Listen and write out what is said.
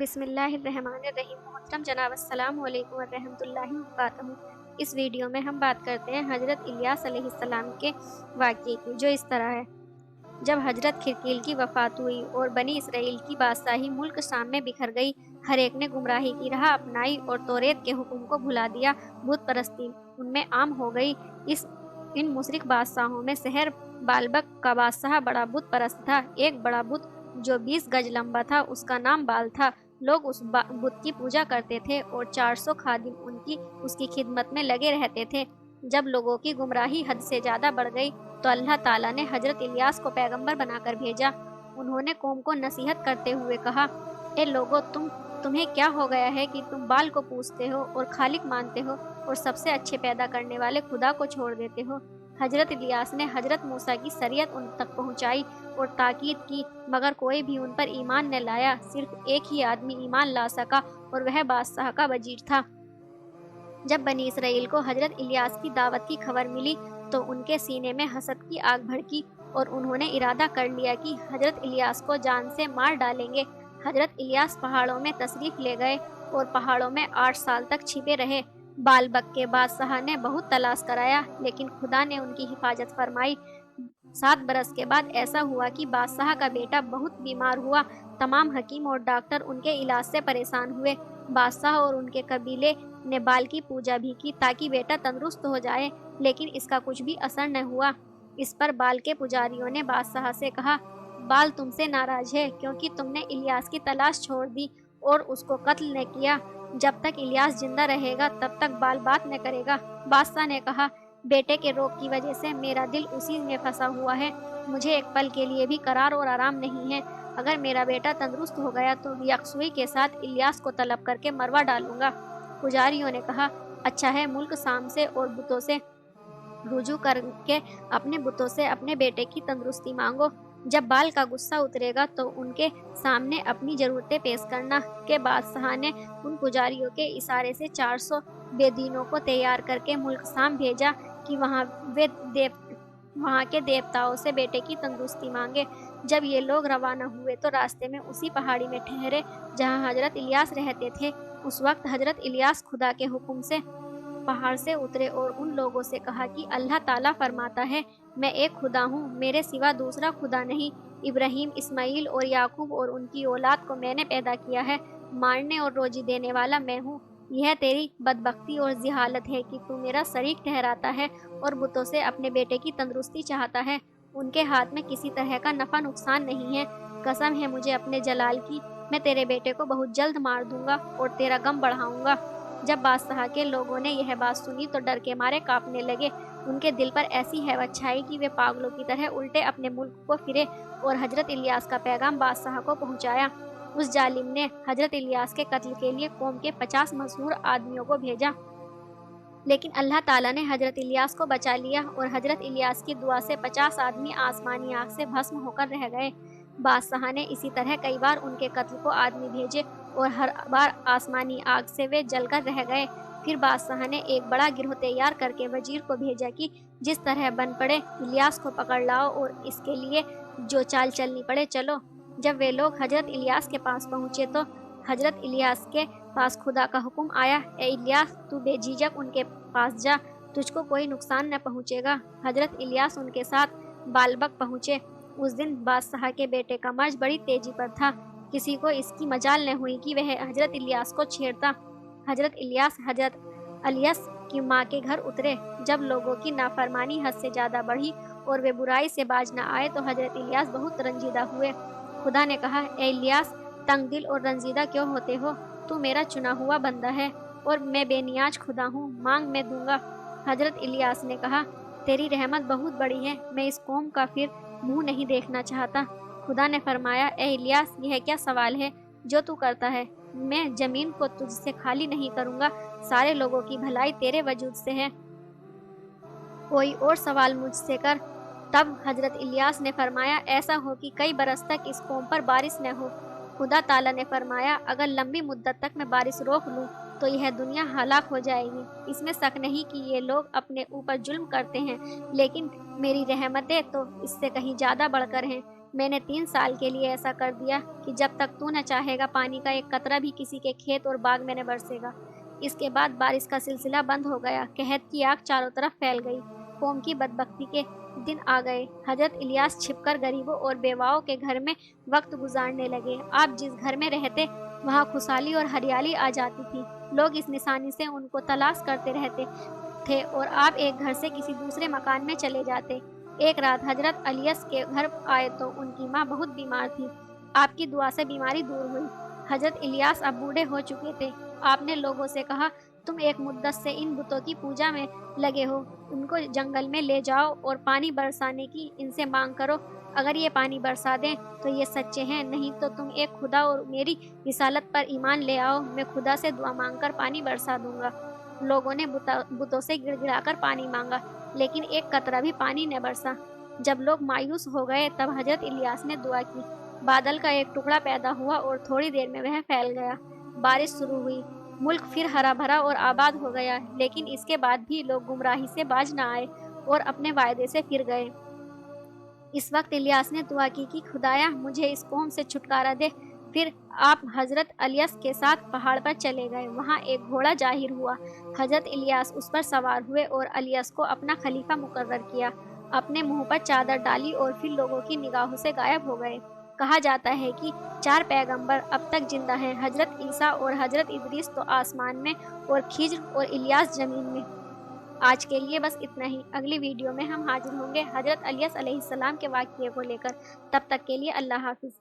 بسم اللہ الرحمن الرحیم۔ محترم جناب، السلام علیکم ورحمۃ اللہ وبرکاتہ۔ اس ویڈیو میں ہم بات کرتے ہیں حضرت الیاس علیہ السلام کے واقعے کی، جو اس طرح ہے۔ جب حضرت خرقیل کی وفات ہوئی اور بنی اسرائیل کی بادشاہی ملک شام میں بکھر گئی، ہر ایک نے گمراہی کی راہ اپنائی اور توریت کے حکم کو بھلا دیا۔ بت پرستی ان میں عام ہو گئی۔ ان مشرک بادشاہوں میں شہر بالبک کا بادشاہ بڑا بت پرست تھا۔ ایک بڑا بت جو 20 گز لمبا تھا، اس کا نام بال تھا۔ لوگ اس بت کی پوجا کرتے تھے اور 400 خادم اس کی خدمت میں لگے رہتے تھے۔ جب لوگوں کی گمراہی حد سے زیادہ بڑھ گئی تو اللہ تعالیٰ نے حضرت الیاس کو پیغمبر بنا کر بھیجا۔ انہوں نے قوم کو نصیحت کرتے ہوئے کہا، اے لوگو، تمہیں کیا ہو گیا ہے کہ تم بال کو پوجتے ہو اور خالق مانتے ہو اور سب سے اچھے پیدا کرنے والے خدا کو چھوڑ دیتے ہو۔ حضرت الیاس نے حضرت موسیٰ کی شریعت ان تک پہنچائی اور تاکید کی، مگر کوئی بھی ان پر ایمان نہ لایا۔ صرف ایک ہی آدمی ایمان لا سکا اور وہ بادشاہ کا وزیر تھا۔ جب بنی اسرائیل کو حضرت الیاس کی دعوت کی خبر ملی تو ان کے سینے میں حسد کی آگ بھڑکی اور انہوں نے ارادہ کر لیا کہ حضرت الیاس کو جان سے مار ڈالیں گے۔ حضرت الیاس پہاڑوں میں تشریف لے گئے اور پہاڑوں میں 8 سال تک چھپے رہے۔ بالبک کے بادشاہ نے بہت تلاش کرایا، لیکن خدا نے ان کی حفاظت فرمائی۔ 7 برس کے بعد ایسا ہوا کہ بادشاہ کا بیٹا بہت بیمار ہوا۔ تمام حکیم اور ڈاکٹر ان کے علاج سے پریشان ہوئے۔ بادشاہ اور ان کے قبیلے نے بال کی پوجا بھی کی تاکہ بیٹا تندرست ہو جائے، لیکن اس کا کچھ بھی اثر نہ ہوا۔ اس پر بال کے پجاریوں نے بادشاہ سے کہا، بال تم سے ناراض ہے کیونکہ تم نے الیاس کی تلاش چھوڑ دی اور اس کو قتل نہ کیا۔ جب تک الیاس زندہ رہے گا تب تک بال بات نہ کرے گا۔ بادشاہ نے کہا، بیٹے کے روگ کی وجہ سے میرا دل اسی میں پھنسا ہوا ہے۔ مجھے ایک پل کے لیے بھی قرار اور آرام نہیں ہے۔ اگر میرا بیٹا تندرست ہو گیا تو یکسوئی کے ساتھ الیاس کو طلب کر کے مروا ڈالوں گا۔ پجاریوں نے کہا، اچھا ہے، ملک شام سے اور بتوں سے رجوع کر کے اپنے بتوں سے اپنے بیٹے کی تندرستی مانگو۔ جب بال کا غصہ اترے گا تو ان کے سامنے اپنی ضرورتیں پیش کرنا۔ کہ بادشاہ نے ان پجاریوں کے اشارے سے 400 بے دینوں کو تیار کر کے ملک شام بھیجا کہ وہاں کے دیوتاؤں سے بیٹے کی تندرستی مانگے۔ جب یہ لوگ روانہ ہوئے تو راستے میں اسی پہاڑی میں ٹھہرے جہاں حضرت الیاس رہتے تھے۔ اس وقت حضرت الیاس خدا کے حکم سے پہاڑ سے اترے اور ان لوگوں سے کہا کہ اللہ تعالیٰ فرماتا ہے، میں ایک خدا ہوں، میرے سوا دوسرا خدا نہیں۔ ابراہیم، اسماعیل اور یعقوب اور ان کی اولاد کو میں نے پیدا کیا ہے۔ مارنے اور روزی دینے والا میں ہوں۔ یہ تیری بدبختی اور جہالت ہے کہ تو میرا شریک ٹھہراتا ہے اور بتوں سے اپنے بیٹے کی تندرستی چاہتا ہے۔ ان کے ہاتھ میں کسی طرح کا نفع نقصان نہیں ہے۔ قسم ہے مجھے اپنے جلال کی، میں تیرے بیٹے کو بہت جلد مار دوں گا اور تیرا غم بڑھاؤں گا۔ جب بادشاہ کے لوگوں نے یہ بات سنی تو ڈر کے مارے کانپنے لگے۔ ان کے دل پر ایسی ہیبت چھائی کہ وہ پاگلوں کی طرح الٹے اپنے ملک کو پھرے اور حضرت الیاس کا پیغام بادشاہ کو پہنچایا۔ اس ظالم نے حضرت الیاس کے قتل کے لیے قوم کے 50 مشہور آدمیوں کو بھیجا، لیکن اللہ تعالیٰ نے حضرت الیاس کو بچا لیا اور حضرت الیاس کی دعا سے 50 آدمی آسمانی آگ سے بھسم ہو کر رہ گئے۔ بادشاہ نے اسی طرح کئی بار ان کے قتل کو آدمی بھیجے اور ہر بار آسمانی آگ سے وہ جل کر رہ گئے۔ پھر بادشاہ نے ایک بڑا گروہ تیار کر کے وزیر کو بھیجا کہ جس طرح بن پڑے الیاس کو پکڑ لاؤ اور اس کے لیے جو چال چلنی پڑے چلو۔ جب وہ لوگ حضرت الیاس کے پاس پہنچے تو حضرت الیاس کے پاس خدا کا حکم آیا، اے الیاس، تو بے جھجک ان کے پاس جا، تجھ کو کوئی نقصان نہ پہنچے گا۔ حضرت الیاس ان کے ساتھ بالبک پہنچے۔ اس دن بادشاہ کے بیٹے کا مرض بڑی تیزی پر تھا۔ کسی کو اس کی مجال نہ ہوئی کہ وہ حضرت الیاس کو چھیڑتا۔ حضرت الیاس حضرت الیاس کی ماں کے گھر اترے۔ جب لوگوں کی نافرمانی حد سے زیادہ بڑھی اور وہ برائی سے باز نہ آئے تو حضرت الیاس بہت رنجیدہ ہوئے۔ خدا نے کہا، اے الیاس، تنگ دل اور رنجیدہ کیوں ہوتے ہو؟ تو میرا چنا ہوا بندہ ہے اور میں بے نیاز خدا ہوں، مانگ میں دوں گا۔ حضرت الیاس نے کہا، تیری رحمت بہت بڑی ہے، میں اس قوم کا پھر منہ نہیں دیکھنا چاہتا۔ خدا نے فرمایا، اے الیاس، یہ کیا سوال ہے جو تو کرتا ہے؟ میں زمین کو تجھ سے خالی نہیں کروں گا۔ سارے لوگوں کی بھلائی تیرے وجود سے ہے، کوئی اور سوال مجھ سے کر۔ تب حضرت الیاس نے فرمایا، ایسا ہو کہ کئی برس تک اس قوم پر بارش نہ ہو۔ خدا تعالیٰ نے فرمایا، اگر لمبی مدت تک میں بارش روک لوں تو یہ دنیا ہلاک ہو جائے گی۔ اس میں شک نہیں کہ یہ لوگ اپنے اوپر ظلم کرتے ہیں، لیکن میری رحمتیں تو اس سے کہیں زیادہ بڑھ کر ہیں۔ میں نے 3 سال کے لیے ایسا کر دیا کہ جب تک تو نہ چاہے گا پانی کا ایک قطرہ بھی کسی کے کھیت اور باغ میں نہ برسے گا۔ اس کے بعد بارش کا سلسلہ بند ہو گیا، قحط کی آگ چاروں طرف پھیل گئی، قوم کی بدبختی کے دن آ گئے۔ حضرت الیاس چھپ کر غریبوں اور بیواؤں کے گھر میں وقت گزارنے لگے۔ آپ جس گھر میں رہتے وہاں خوشحالی اور ہریالی آ جاتی تھی، لوگ اس نشانی سے ان کو تلاش کرتے رہتے تھے اور آپ ایک گھر سے کسی دوسرے مکان میں چلے جاتے۔ ایک رات حضرت الیاس کے گھر آئے تو ان کی ماں بہت بیمار تھی۔ آپ کی دعا سے بیماری دور ہوئی۔ حضرت الیاس اب بوڑھے ہو چکے تھے۔ آپ نے لوگوں سے کہا، تم ایک مدت سے ان بتوں کی پوجا میں لگے ہو، ان کو جنگل میں لے جاؤ اور پانی برسانے کی ان سے مانگ کرو۔ اگر یہ پانی برسا دیں تو یہ سچے ہیں، نہیں تو تم ایک خدا اور میری رسالت پر ایمان لے آؤ، میں خدا سے دعا مانگ کر پانی برسا دوں گا۔ لوگوں نے بتوں سے گڑ گڑا کر پانی مانگا، لیکن ایک قطرہ بھی پانی نہ برسا۔ جب لوگ مایوس ہو گئے تب حضرت الیاس نے دعا کی، بادل کا ایک ٹکڑا پیدا ہوا اور تھوڑی دیر میں وہ پھیل گیا۔ بارش شروع ہوئی، ملک پھر ہرا بھرا اور آباد ہو گیا، لیکن اس کے بعد بھی لوگ گمراہی سے باز نہ آئے اور اپنے وعدے سے پھر گئے۔ اس وقت الیاس نے دعا کی کہ خدایا مجھے اس قوم سے چھٹکارا دے۔ پھر آپ حضرت الیاس کے ساتھ پہاڑ پر چلے گئے، وہاں ایک گھوڑا ظاہر ہوا۔ حضرت الیاس اس پر سوار ہوئے اور الیاس کو اپنا خلیفہ مقرر کیا، اپنے منہ پر چادر ڈالی اور پھر لوگوں کی نگاہوں سے غائب ہو گئے۔ کہا جاتا ہے کہ 4 پیغمبر اب تک زندہ ہیں، حضرت عیسیٰ اور حضرت ادریس تو آسمان میں اور خضر اور الیاس زمین میں۔ آج کے لیے بس اتنا ہی، اگلی ویڈیو میں ہم حاضر ہوں گے حضرت الیاس علیہ السلام کے واقعے کو لے کر۔ تب تک کے لیے اللہ حافظ۔